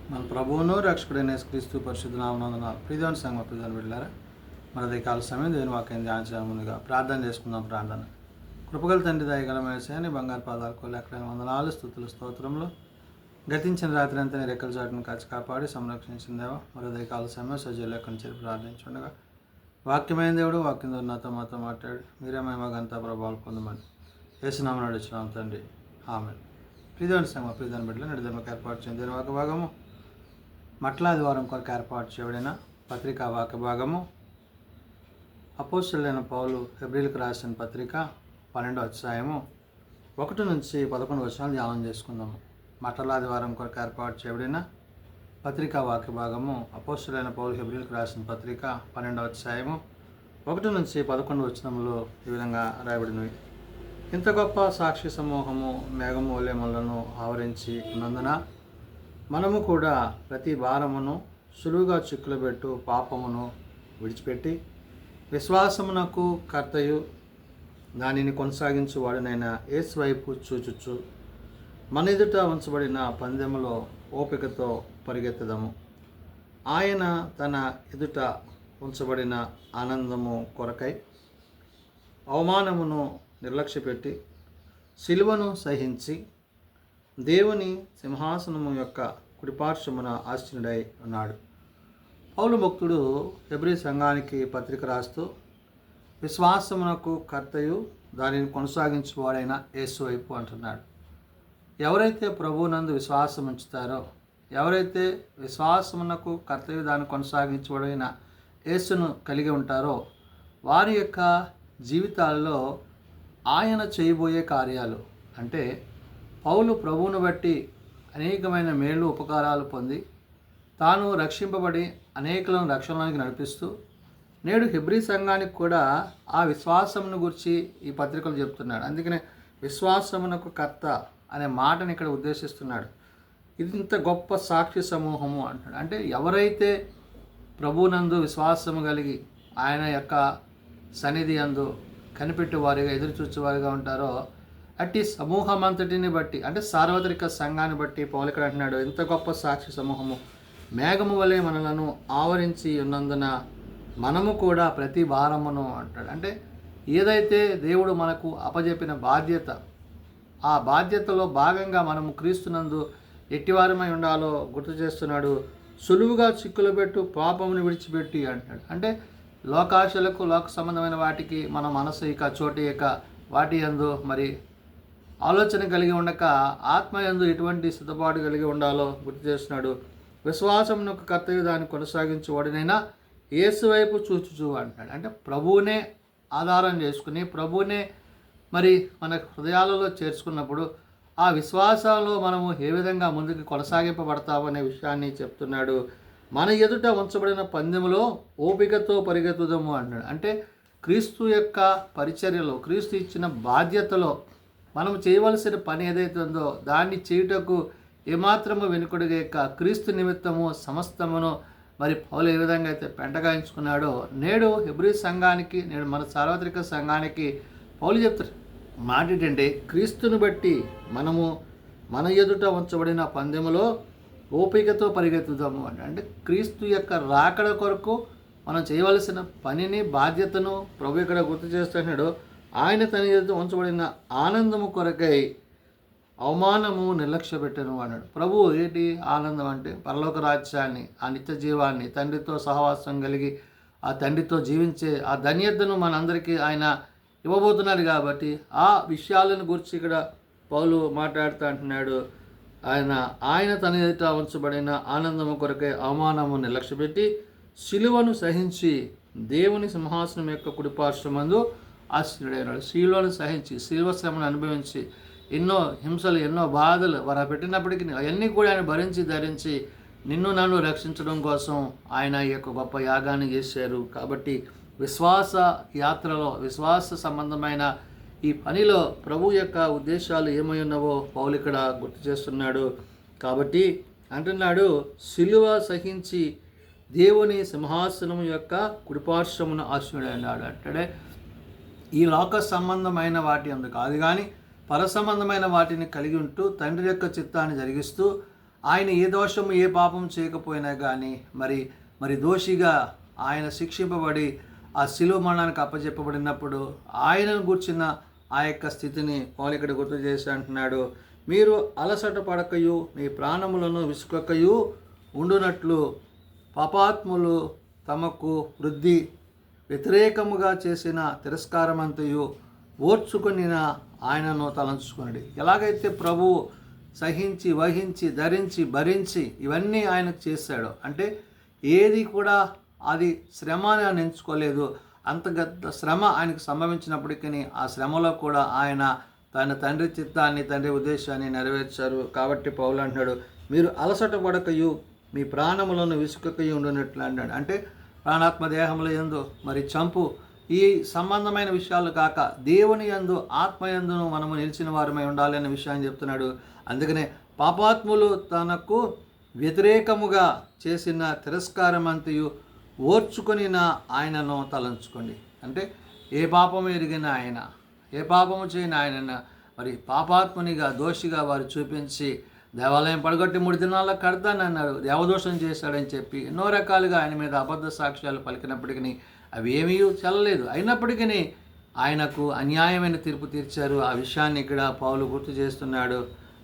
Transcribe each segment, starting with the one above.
మన ప్రభువును రక్షకుడైన యేసుక్రీస్తు పరిశుద్ధ నామమున ప్రియమైన సంఘ ప్రియమైన బిడ్డలారా, మన కాల సమయం దేవుని వాక్యం ధ్యానించడం ముందుగా ప్రార్థన చేసుకుందాం. ప్రార్థన. కృపగల తండ్రి, దయగల మేసని బంగారు పాదాలకు లెక్కలేని వందనాలు, స్తుతులు, స్తోత్రములు. గతించిన రాత్రి అంతా నీ రెక్కల చాటును కాచి కాపాడి సంరక్షించిందేవా మరో కాల సమయం సజీవులు ఎక్కడి నుంచి ప్రార్థించుండగా వాక్యమైన దేవుడు వాక్యం ద్వారా నాతో మాతో మాట్లాడి మీరే మేమగంతా ప్రభావాలు పొందమని యేసునామమున అడుగుచున్నాం తండ్రి. ఆమేన్. ప్రియమైన సంఘ ప్రియమైన బిడ్డలు నడిదమ్మకు ఏర్పాటు చెందిన వాక్య భాగము మట్లాదివారం కొరకు ఏర్పాటు చేయబడిన పత్రికా వాక్య భాగము అపోస్తలుడైన పౌలు హెబ్రీలకు రాసిన పత్రిక 12వ అధ్యాయము 1 నుంచి 11 వచనాలు ధ్యానం చేసుకుందాము. మట్లాదివారం కొరకు ఏర్పాటు చేయబడిన పత్రికా వాక్య భాగము అపోస్తలుడైన పౌలు హెబ్రీలకు రాసిన పత్రిక 12వ అధ్యాయము 1 నుంచి 11 వచనములో ఈ విధంగా రాయబడినవి. ఇంత గొప్ప సాక్షి సమూహము మేఘము వలె మనలను ఆవరించి ఉన్నందున మనము కూడా ప్రతి భారమును సులువుగా చిక్కులబెట్టు పాపమును విడిచిపెట్టి విశ్వాసమునకు కర్తయు దానిని కొనసాగించువాడునైన యేసు వైపు చూచుచు మన ఎదుట ఉంచబడిన పందెములో ఓపికతో పరిగెత్తదము. ఆయన తన ఎదుట ఉంచబడిన ఆనందము కొరకై అవమానమును నిర్లక్ష్యపెట్టి సిలువను సహించి దేవుని సింహాసనము యొక్క కుడిపార్శ్వమున ఆసీనుడై ఉన్నాడు. పౌలు భక్తుడు హెబ్రీ సంఘానికి పత్రిక రాస్తూ విశ్వాసమునకు కర్తయు దానిని కొనసాగించువాడైన యేసు వైపు అంటున్నాడు. ఎవరైతే ప్రభువునందు విశ్వాసం ఉంచుతారో, ఎవరైతే విశ్వాసమునకు కర్తయు దాన్ని కొనసాగించువాడైన యేసును కలిగి ఉంటారో వారి యొక్క జీవితాల్లో ఆయన చేయబోయే కార్యాలు అంటే పౌలు ప్రభువును బట్టి అనేకమైన మేళ్ళు ఉపకారాలు పొంది తాను రక్షింపబడి అనేకులను రక్షణలోనికి నడిపిస్తూ నేడు హెబ్రీ సంఘానికి కూడా ఆ విశ్వాసమును గురించి ఈ పత్రికలు చెప్తున్నాడు. అందుకనే విశ్వాసమునకు కర్త అనే మాటని ఇక్కడ ఉద్దేశిస్తున్నాడు. ఇది ఇంత గొప్ప సాక్షి సమూహము అంటాడు. అంటే ఎవరైతే ప్రభువునందు విశ్వాసము కలిగి ఆయన యొక్క సన్నిధి అందు కనిపెట్టే వారిగా ఎదురు చూచేవారిగా ఉంటారో అట్టి సమూహం అంతటిని బట్టి అంటే సార్వత్రిక సంఘాన్ని బట్టి పౌలు ఇక్కడ అంటున్నాడు, ఇంత గొప్ప సాక్షి సమూహము మేఘము వలె మనలను ఆవరించి ఉన్నందున మనము కూడా ప్రతి భారమును అంటాడు. అంటే ఏదైతే దేవుడు మనకు అప్పజెప్పిన బాధ్యత, ఆ బాధ్యతలో భాగంగా మనము క్రీస్తునందు ఎట్టివారమై ఉండాలో గుర్తు చేస్తున్నాడు. సులువుగా చిక్కులు పెట్టు పాపమును విడిచిపెట్టి అంటాడు. అంటే లోకాశలకు లోక సంబంధమైన వాటికి మన మనసు ఇక చోటు ఇక వాటి యందు మరి ఆలోచన కలిగి ఉండక ఆత్మ యందు ఎటువంటి సిద్ధపాటు కలిగి ఉండాలో గుర్తు చేస్తున్నాడు. విశ్వాసమునకు కర్తవ్య దాన్ని కొనసాగించేవాడినైనా యేసు వైపు చూచుచు అంటాడు. అంటే ప్రభువునే ఆధారం చేసుకుని ప్రభువునే మరి మన హృదయాలలో చేర్చుకున్నప్పుడు ఆ విశ్వాసంలో మనము ఏ విధంగా ముందుకు కొనసాగింపబడతాము అనే విషయాన్ని చెప్తున్నాడు. మన ఎదుట ఉంచబడిన పందెములో ఓపికతో పరిగెత్తుదము అంటాడు. అంటే క్రీస్తు యొక్క పరిచర్యలో, క్రీస్తు ఇచ్చిన బాధ్యతలో మనం చేయవలసిన పని ఏదైతే ఉందో దాన్ని చేయుటకు ఏమాత్రము వెనుకడుగేక క్రీస్తు నిమిత్తము సమస్తమును మరి పౌలు ఏ విధంగా అయితే పెంటగాయించుకున్నాడో నేడు హెబ్రీ సంఘానికి, నేడు మన సార్వత్రిక సంఘానికి పౌలు చెప్తారు మాట ఏంటంటే, క్రీస్తుని బట్టి మనము మన ఎదుట ఉంచబడిన పందెములో ఓపికతో పరిగెత్తుదాము అంటే క్రీస్తు యొక్క రాకడ కొరకు మనం చేయవలసిన పనిని, బాధ్యతను ప్రభు ఇక్కడ గుర్తు చేస్తున్నాడు. ఆయన తన ఎదుట ఉంచబడిన ఆనందము కొరకై అవమానము నిర్లక్ష్య పెట్టను అన్నాడు. ప్రభు ఏంటి ఆనందం అంటే పరలోక రాజ్యాన్ని, ఆ నిత్య జీవాన్ని, తండ్రితో సహవాసం కలిగి ఆ తండ్రితో జీవించే ఆ ధన్యతను మనందరికీ ఆయన ఇవ్వబోతున్నారు. కాబట్టి ఆ విషయాలను గురించి ఇక్కడ పౌలు మాట్లాడుతూ అంటున్నాడు. ఆయన తన ఎదుట ఉంచబడిన ఆనందము కొరకై అవమానము నిర్లక్ష్యపెట్టి సిలువను సహించి దేవుని సింహాసనం యొక్క కుడిపార్శ్వమందు ఆసీనుడైనాడు. సిలువను సహించి సిలువ శ్రమను అనుభవించి ఎన్నో హింసలు, ఎన్నో బాధలు వారు పెట్టినప్పటికీ అవన్నీ కూడా ఆయన భరించి ధరించి నిన్ను నన్ను రక్షించడం కోసం ఆయన ఈ యొక్క గొప్ప యాగాన్ని చేశారు. కాబట్టి విశ్వాస యాత్రలో, విశ్వాస సంబంధమైన ఈ పనిలో ప్రభు యొక్క ఉద్దేశాలు ఏమై ఉన్నావో పౌలు ఇక్కడ గుర్తు చేస్తున్నాడు. కాబట్టి అంటున్నాడు, సిలువ సహించి దేవుని సింహాసనం యొక్క కుడిపార్శ్వమున ఆసీనుడైనాడు అంటే ఈ లోక సంబంధమైన వాటి అందు కాదు కానీ పర సంబంధమైన వాటిని కలిగి ఉంటూ తండ్రి యొక్క చిత్తాన్ని జరిగిస్తూ ఆయన ఏ దోషము ఏ పాపం చేయకపోయినా కానీ మరి దోషిగా ఆయన శిక్షింపబడి ఆ శిలువ మరణానికి అప్పచెప్పబడినప్పుడు ఆయనను కూర్చున్న ఆ యొక్క స్థితిని పౌలు ఇక్కడ గుర్తు చేసి అంటున్నాడు, మీరు అలసట పడకయు మీ ప్రాణములను విసుకకయు ఉండునట్లు పాపాత్ములు తమకు వృద్ధి వ్యతిరేకముగా చేసిన తిరస్కారమంతయు ఓర్చుకొనిన ఆయనను తలంచుకునడి. ఎలాగైతే ప్రభువు సహించి వహించి ధరించి భరించి ఇవన్నీ ఆయనకు చేశాడు, అంటే ఏది కూడా అది శ్రమ అని ఆయన ఎంచుకోలేదు. అంతగత శ్రమ ఆయనకు సంభవించినప్పటికీ ఆ శ్రమలో కూడా ఆయన తన తండ్రి చిత్తాన్ని తండ్రి ఉద్దేశాన్ని నెరవేర్చారు. కాబట్టి పౌలు అంటున్నాడు, మీరు అలసట పడకయు మీ ప్రాణములను విసుకకయు ఉండునట్లు అన్నాడు. అంటే ప్రాణాత్మ దేహముల యందు మరి చంపు ఈ సంబంధమైన విషయాలు కాక దేవుని యందు ఆత్మయందును మనము నిలిచిన వారమై ఉండాలి అనే విషయాన్ని చెప్తున్నాడు. అందుకనే పాపాత్ములు తనకు వ్యతిరేకముగా చేసిన తిరస్కారమంతయు ఓర్చుకొనిన ఆయనను తలంచుకోండి. అంటే ఏ పాపము ఎరిగిన ఆయన, ఏ పాపము చేయని ఆయన మరి పాపాత్మునిగా దోషిగా వారు చూపించి దేవాలయం పడగొట్టి 3 దినాల్లో కడతానన్నారు, దేవదోషం చేశాడని చెప్పి ఎన్నో రకాలుగా ఆయన మీద అబద్ధ సాక్ష్యాలు పలికినప్పటికీ అవి ఏమీ చెల్లలేదు. అయినప్పటికీ ఆయనకు అన్యాయమైన తీర్పు తీర్చారు. ఆ విషయాన్ని ఇక్కడ పౌలు గుర్తు చేస్తున్నాడు.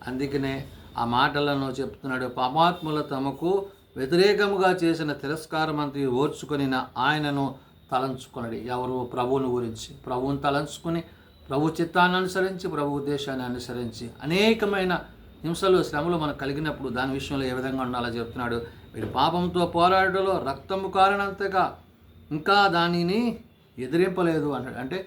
అందుకనే ఆ మాటలను చెప్తున్నాడు, పాపాత్ములు తమకు వ్యతిరేకముగా చేసిన తిరస్కారమంతా ఓర్చుకొనిన ఆయనను తలంచుకొనడి. ఎవరు? ప్రభువుని గురించి, ప్రభువుని తలంచుకొని ప్రభు చిత్తాన్ని అనుసరించి ప్రభు ఉద్దేశాన్ని అనుసరించి అనేకమైన హింసలు శ్రమలు మనకు కలిగినప్పుడు దాని విషయంలో ఏ విధంగా ఉండాలో చెప్తున్నాడు. మీరు పాపంతో పోరాటంలో రక్తము కారణంతగా ఇంకా దానిని ఎదిరింపలేదు అన్నాడు. అంటే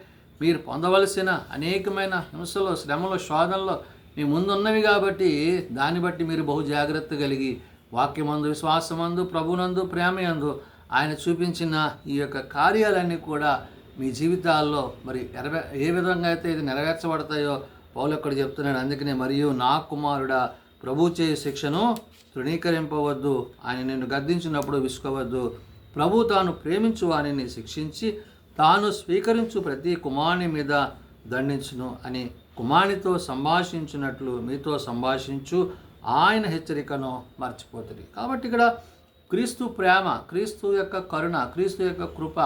మీరు పొందవలసిన అనేకమైన హింసలు శ్రమలు శోధనలో మీ ముందున్నవి కాబట్టి దాన్ని బట్టి మీరు బహు జాగ్రత్త కలిగి వాక్యమందు విశ్వాసమందు ప్రభునందు ప్రేమయందు ఆయన చూపించిన ఈ యొక్క కార్యాలన్నీ కూడా మీ జీవితాల్లో మరి ఏ విధంగా అయితే ఇది నెరవేర్చబడతాయో పౌలు అక్కడ చెప్తున్నాడు. అందుకనే మరియు నా కుమారుడా ప్రభు చేయ శిక్షను తృణీకరింపవద్దు, ఆయన నిన్ను గద్దించినప్పుడు విసుకోవద్దు. ప్రభు తాను ప్రేమించు వారిని శిక్షించి తాను స్వీకరించు ప్రతి కుమారుని మీద దండించును అని కుమారునితో సంభాషించినట్లు మీతో సంభాషించు ఆయన హెచ్చరికను మర్చిపోతుంది. కాబట్టి ఇక్కడ క్రీస్తు ప్రేమ, క్రీస్తు యొక్క కరుణ, క్రీస్తు యొక్క కృప,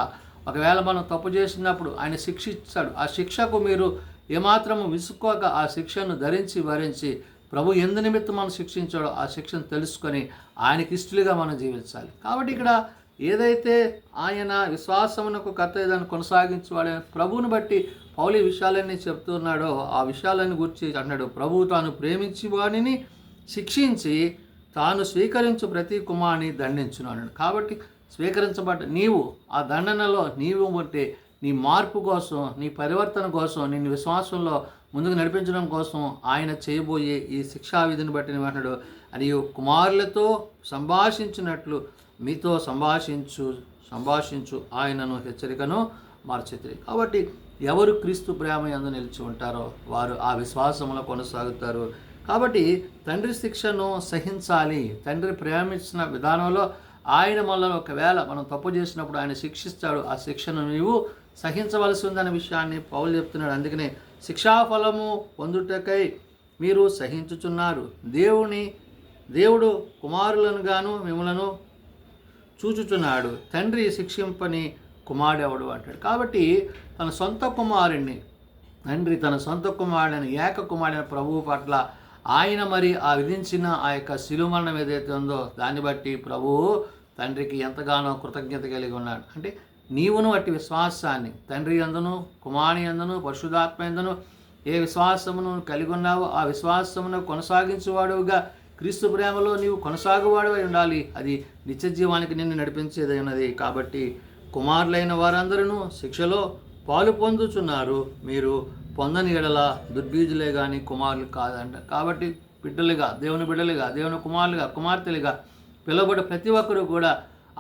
ఒకవేళ మనం తప్పు చేసినప్పుడు ఆయన శిక్షిస్తాడు. ఆ శిక్షకు మీరు ఏమాత్రము విసుక్కోక ఆ శిక్షను ధరించి భరించి ప్రభు ఎందు నిమిత్తం మనం శిక్షించాడో ఆ శిక్షను తెలుసుకొని ఆయనకి ఇష్టలుగా మనం జీవించాలి. కాబట్టి ఇక్కడ ఏదైతే ఆయన విశ్వాసమునకు కర్తవ్యాన్ని కొనసాగించేవాడే ప్రభువుని బట్టి పౌలు విషయాలన్నీ చెప్తున్నాడో ఆ విషయాలన్నీ గురించి అంటున్నాడు. ప్రభువు తాను ప్రేమించి వాడిని శిక్షించి తాను స్వీకరించు ప్రతి కుమారుని దండించును అన్నాడు. కాబట్టి స్వీకరించబడ్డ నీవు ఆ దండనలో నీవు బట్టి నీ మార్పు కోసం, నీ పరివర్తన కోసం, నిన్ను విశ్వాసంలో ముందుకు నడిపించడం కోసం ఆయన చేయబోయే ఈ శిక్షా విధిని బట్టి అంటున్నాడు, అని కుమారులతో సంభాషించినట్లు మీతో సంభాషించు ఆయనను హెచ్చరికను మార్చితిరి. కాబట్టి ఎవరు క్రీస్తు ప్రేమ యందు నిలిచి ఉంటారో వారు ఆ విశ్వాసంలో కొనసాగుతారు. కాబట్టి తండ్రి శిక్షను సహించాలి. తండ్రి ప్రేమించిన విధానంలో ఆయన మనల్ని ఒకవేళ మనం తప్పు చేసినప్పుడు ఆయన శిక్షిస్తాడు. ఆ శిక్షను నీవు సహించవలసి ఉందనే విషయాన్ని పౌలు చెప్తున్నాడు. అందుకనే శిక్షాఫలము పొందుటకై మీరు సహించుచున్నారు. దేవుడు కుమారులను గాను మిమ్మలను చూచుచున్నాడు. తండ్రి శిక్షింపని కుమారుడెవడు అంటాడు. కాబట్టి తన సొంత కుమారుణ్ణి తండ్రి తన సొంత కుమారుడని ఏక కుమారుడైన ప్రభువు పట్ల ఆయన మరి ఆ విధించిన ఆ యొక్క శిలువ మరణం ఏదైతే ఉందో దాన్ని బట్టి ప్రభువు తండ్రికి ఎంతగానో కృతజ్ఞత కలిగి ఉన్నాడు. అంటే నీవును అట్టి విశ్వాసాన్ని తండ్రి యందును కుమారుని యందును పరిశుద్ధాత్మ యందును ఏ విశ్వాసమును కలిగి ఉన్నావో ఆ విశ్వాసమును కొనసాగించేవాడుగా క్రీస్తు ప్రేమలో నీవు కొనసాగువాడువై ఉండాలి. అది నిత్య జీవానికి నిన్ను నడిపించేదై ఉన్నది. కాబట్టి కుమారులైన వారందరూ శిక్షలో పాలు పొందుచున్నారు. మీరు పొందని ఎడల దుర్బీజులే కానీ కుమారులు కాదంట. కాబట్టి బిడ్డలుగా దేవుని బిడ్డలుగా దేవుని కుమారులుగా కుమార్తెలుగా పిలువబడే ప్రతి ఒక్కరూ కూడా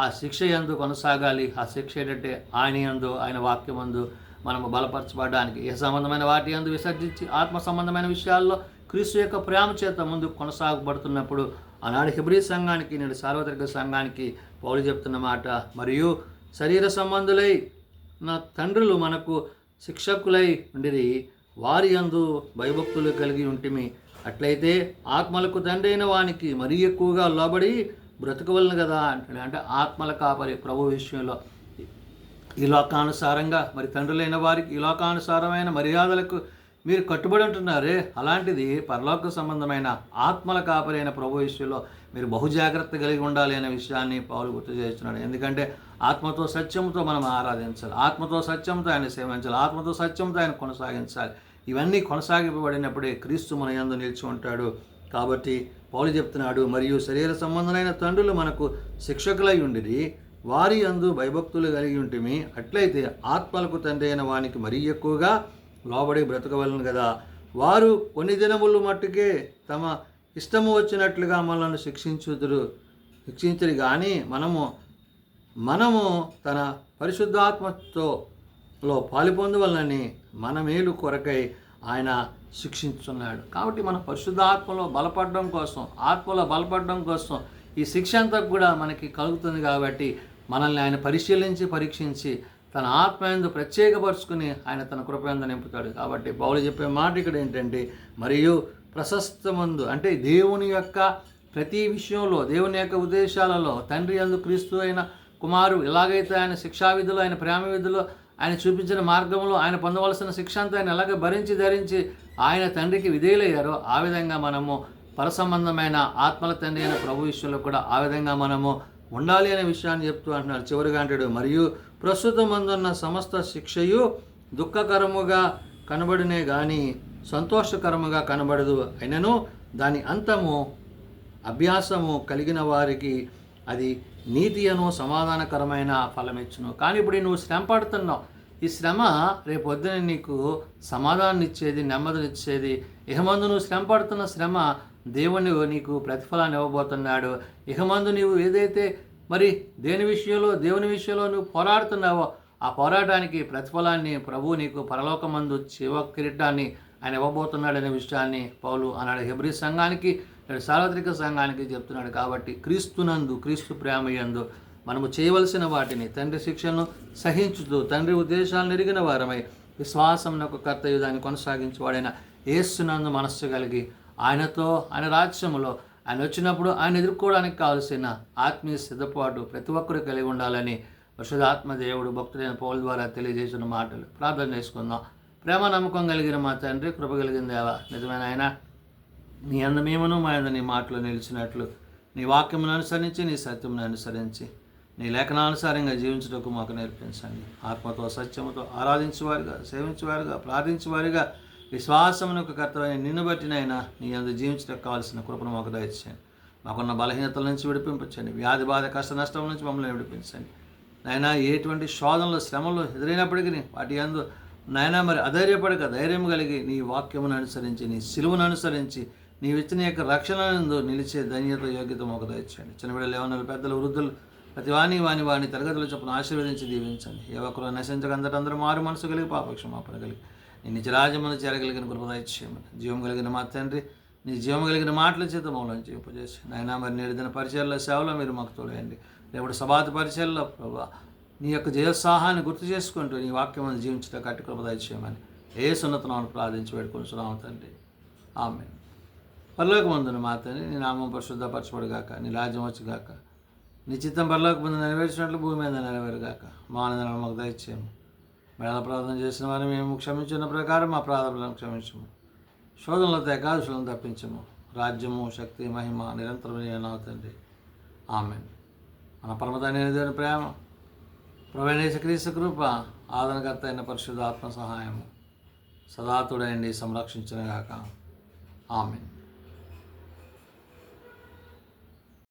ఆ శిక్ష యందు కొనసాగాలి. ఆ శిక్ష ఏంటంటే ఆయన యందు ఆయన వాక్యమందు మనము బలపరచబడడానికి ఏ సంబంధమైన వాటి యందు విసర్జించి ఆత్మ సంబంధమైన విషయాల్లో క్రీస్తు యొక్క ప్రేమ చేత ముందు కొనసాగబడుతున్నప్పుడు ఆనాడు హెబ్రీ సంఘానికి నేడు సార్వత్రిక సంఘానికి పౌలు చెప్తున్న మాట, మరియు శరీర సంబంధులై నా తండ్రులు మనకు శిక్షకులై ఉండిరి, వారి యందు భయభక్తులు కలిగి ఉంటిమి, అట్లయితే ఆత్మలకు తండ్రి అయిన వానికి మరీ ఎక్కువగా లోబడి బ్రతకవలను కదా అంటాడు. అంటే ఆత్మల కాపరి ప్రభు విషయంలో ఈ లోకానుసారంగా మరి తండ్రులైన వారికి ఈ లోకానుసారమైన మర్యాదలకు మీరు కట్టుబడి ఉంటున్నారే, అలాంటిది పరలోక సంబంధమైన ఆత్మల కాపరైన ప్రభు విషయంలో మీరు బహుజాగ్రత్త కలిగి ఉండాలి అనే విషయాన్ని పౌలు గుర్తు చేస్తున్నాడు. ఎందుకంటే ఆత్మతో సత్యంతో మనం ఆరాధించాలి, ఆత్మతో సత్యంతో ఆయన సేవించాలి, ఆత్మతో సత్యంతో ఆయన కొనసాగించాలి. ఇవన్నీ కొనసాగింపబడినప్పుడే క్రీస్తు మన యందు నిలిచి ఉంటాడు. కాబట్టి పౌలు చెప్తున్నాడు, మరియు శరీర సంబంధమైన తండ్రులు మనకు శిక్షకులై ఉండిరి, వారి యందు భయభక్తులు కలిగి ఉంటిమి. అట్లయితే ఆత్మలకు తండ్రి అయిన వానికి మరీ ఎక్కువగా లోబడి బ్రతకవలను కదా. వారు కొన్ని దినములు మట్టుకే తమ ఇష్టము వచ్చినట్లుగా మనల్ని శిక్షించరు కానీ మనము తన పరిశుద్ధాత్మతో పాలుపొందవలనని మన మేలు కొరకై ఆయన శిక్షించున్నాడు. కాబట్టి మనం పరిశుద్ధాత్మలో బలపడడం కోసం, ఆత్మలో బలపడడం కోసం ఈ శిక్ష అంతా కూడా మనకి కలుగుతుంది. కాబట్టి మనల్ని ఆయన పరిశీలించి పరీక్షించి తన ఆత్మయందు ప్రత్యేకపరుచుకుని ఆయన తన కృపయందు నింపుతాడు. కాబట్టి పౌలు చెప్పే మాట ఇక్కడ ఏంటంటే, మరియు ప్రశస్తమందు అంటే దేవుని యొక్క ప్రతి విషయంలో, దేవుని యొక్క ఉద్దేశాలలో తండ్రి యందు క్రీస్తు అయిన కుమారు ఎలాగైతే ఆయన శిక్షా విధులు, ఆయన ప్రేమ విధులు, ఆయన చూపించిన మార్గంలో ఆయన పొందవలసిన శిక్ష అంతా ఆయన ఎలాగ ధరించి ఆయన తండ్రికి విధేయులయ్యారో ఆ విధంగా మనము పరసంబంధమైన ఆత్మల తండ్రి అయిన ప్రభు విషయంలో కూడా ఆ విధంగా మనము ఉండాలి అనే విషయాన్ని చెప్తూ అంటున్నాడు. చివరిగా అంటాడు, మరియు ప్రస్తుతం అందున్న సమస్త శిక్షయు దుఃఖకరముగా కనబడినే కానీ సంతోషకరముగా కనబడదు. అయినను దాని అంతము అభ్యాసము కలిగిన వారికి అది నీతి అను సమాధానకరమైన ఫలమిచ్చును. కానీ ఇప్పుడు నువ్వు శ్రమ పడుతున్నావు, ఈ శ్రమ రేపొద్దున నీకు సమాధానం ఇచ్చేది, నెమ్మదినిచ్చేది. ఇహమందు నువ్వు శ్రమ పడుతున్న శ్రమ దేవుని నీకు ప్రతిఫలాన్ని ఇవ్వబోతున్నాడు. ఇహమందు నీవు ఏదైతే మరి దేవుని విషయంలో నువ్వు పోరాడుతున్నావో ఆ పోరాటానికి ప్రతిఫలాన్ని ప్రభువు నీకు పరలోకమందు జీవ కిరీటాన్ని ఆయన ఇవ్వబోతున్నాడనే విషయాన్ని పౌలు ఆనాడు హెబ్రీ సంఘానికి, సార్వత్రిక సంఘానికి చెప్తున్నాడు. కాబట్టి క్రీస్తు ప్రేమయందు మనము చేయవలసిన వాటిని, తండ్రి శిక్షలను సహించుతూ తండ్రి ఉద్దేశాలను ఎరిగిన వారమై విశ్వాసమునకు కర్తయు దాన్ని కొనసాగించేవాడైన యేసునందు మనస్సు కలిగి ఆయనతో, ఆయన రాజ్యములో ఆయన వచ్చినప్పుడు ఆయన ఎదుర్కోవడానికి కావలసిన ఆత్మీయ సిద్ధపాటు ప్రతి ఒక్కరు కలిగి ఉండాలని పరిశుద్ధాత్మ దేవుడు భక్తులైన పౌలు ద్వారా తెలియజేసిన మాటలు ప్రార్థన చేసుకుందాం. ప్రేమ నమ్మకం కలిగిన మా తండ్రి, కృప కలిగిన దేవా, నిజమైన ఆయన నీ అందు మేమును మా అందు నీ మాటలు నిలిచినట్లు నీ వాక్యమును అనుసరించి, నీ సత్యమును అనుసరించి, నీ లేఖనానుసారంగా జీవించడానికి మాకు నేర్పించండి. ఆత్మతో సత్యముతో ఆరాధించేవారుగా, సేవించేవారుగా, ప్రార్థించేవారుగా, విశ్వాసమునకు కర్తవ్యం నిన్ను బట్టినైనా నీ అందు జీవించడానికి కావాల్సిన కృపను మాకు దయచేయండి. మాకున్న బలహీనతల నుంచి విడిపించండి, వ్యాధి బాధ కష్ట నష్టం నుంచి మమ్మల్ని విడిపించండి. నాయన ఎటువంటి శోధనలు శ్రమలు ఎదురైనప్పటికీ వాటి యందు నాయన మరి అధైర్యపడక ధైర్యం కలిగి నీ వాక్యమును అనుసరించి, నీ సిలువను అనుసరించి, నీ ఇచ్చిన యొక్క రక్షణ నందు నిలిచే ధన్యత యోగ్యత మాకు దయచేయండి. చిన్న బిడ్డలు, యవ్వనులు, పెద్దలు, వృద్ధులు ప్రతి వాని తరగతులు చొప్పున ఆశీర్వదించి దీవించండి. ఏ ఒక్కరు నశించకందరూ మారు మనసు కలిగి పాపక్షమాపణ కలిగి నీ నిజ రాజ్యమును చేరగలిగిన కృప దయచేయమని, జీవం కలిగిన మా తండ్రి, నీ జీవం కలిగిన మాటల చేత మమ్మల్ని జీవింపజేసి నాయన మరి నేడు దిన పరిచయాల సేవలో మీరు మాకు తోడండి. రేపు సబాత పరిచయాల్లో ప్రభా నీ యొక్క జయోత్సాహాన్ని గుర్తు చేసుకుంటూ నీ వాక్యమును జీవించడం కట్టి కృప దయచేయమని సున్నతనాన్ని ప్రార్థించి వేడుకొనిచున్నాము తండ్రి. ఆమేన్. పరలోకమందున మా తండ్రి, నీ నామం పరిశుద్ధపరచబడుగాక, నీ రాజ్యం వచ్చుగాక, నీ చిత్తం పరలోకమందు నెరవేర్చినట్లు భూమి మీద నెరవేరుగాక. మా ఆనందం మాకు దయచేయము. మేళ ప్రార్థన చేసిన వారిని మేము క్షమించిన ప్రకారం మా ప్రార్థనలను క్షమించము. శోధనలతో ఏకాదశులను తప్పించము. రాజ్యము, శక్తి, మహిమ నిరంతరం నీవే తండ్రి. ఆమేన్. మన పరమతండ్రి దేవుని ప్రేమ, ప్రభువైన యేసుక్రీస్తు కృప, ఆదరణకర్త అయిన పరిశుద్ధ ఆత్మ సహాయము సదాతుడైండి సంరక్షించునుగాక. ఆమేన్.